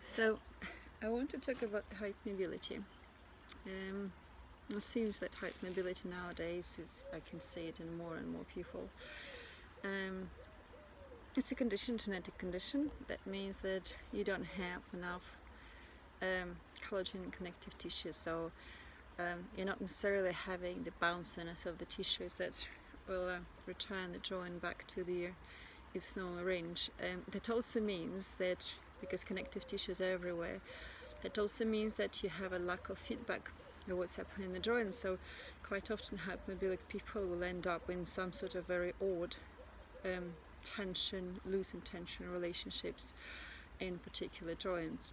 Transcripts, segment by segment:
So I want to talk about hypermobility. It seems that hypermobility nowadays I can see it in more and more people. It's a condition, genetic condition. That means that you don't have enough collagen and connective tissue, so you're not necessarily having the bounciness of the tissues that will return the joint back to its normal range. That also means that, because connective tissue is everywhere, that also means that you have a lack of feedback of what's happening in the joint. So quite often hypermobilic people will end up in some sort of very odd loose and tension relationships in particular joints.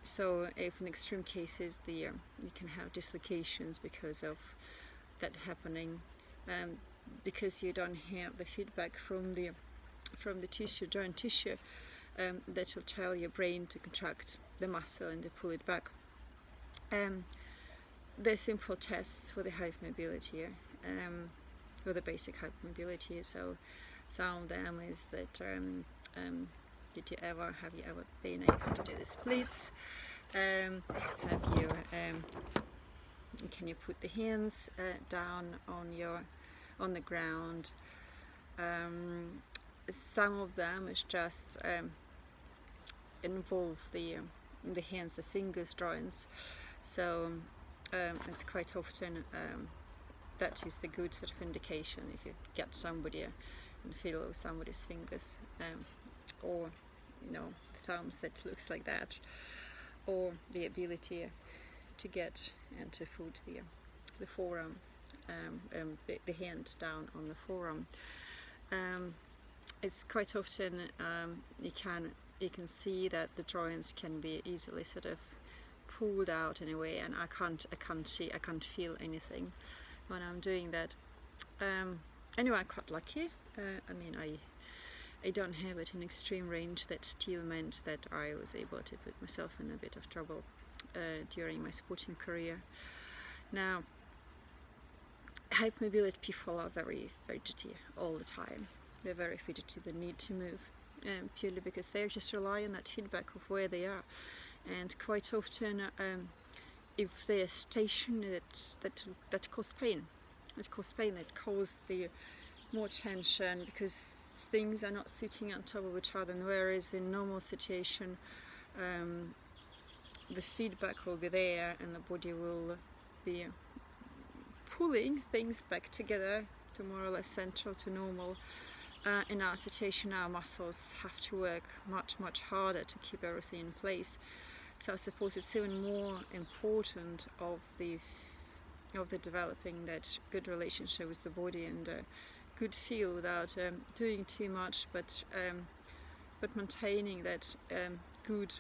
So if in extreme cases you can have dislocations because of that happening, because you don't have the feedback from the tissue, joint tissue, that will tell your brain to contract the muscle and to pull it back. There's simple tests for the hypermobility, for the basic hypermobility. So some of them is that have you ever been able to do the splits? Can you put the hands down on the ground? Some of them is just involve the hands, the fingers joints. So it's quite often that is the good sort of indication if you get somebody and feel somebody's fingers, or thumbs that looks like that, or the ability to get and to put the forearm, the hand down on the forearm. It's quite often you can see that the joints can be easily sort of pulled out in a way, and I can't feel anything when I'm doing that. Anyway, I'm quite lucky. I don't have it in extreme range. That still meant that I was able to put myself in a bit of trouble during my sporting career. Now, hypermobility people are very fidgety all the time. They're very fidgety. They need to move, purely because they just rely on that feedback of where they are. And quite often, if they're stationed, that cause pain. That cause the more tension, because things are not sitting on top of each other. And whereas in normal situation, the feedback will be there, and the body will be pulling things back together to more or less central to normal. In our situation, our muscles have to work much harder to keep everything in place. So I suppose it's even more important of the developing that good relationship with the body and good feel without doing too much, but maintaining that good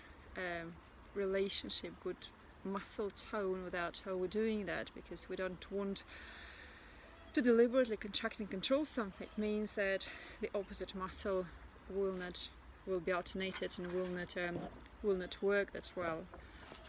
relationship, good muscle tone without overdoing that, because we don't want to deliberately contract and control something. It means that the opposite muscle will be alternated and will not work that well.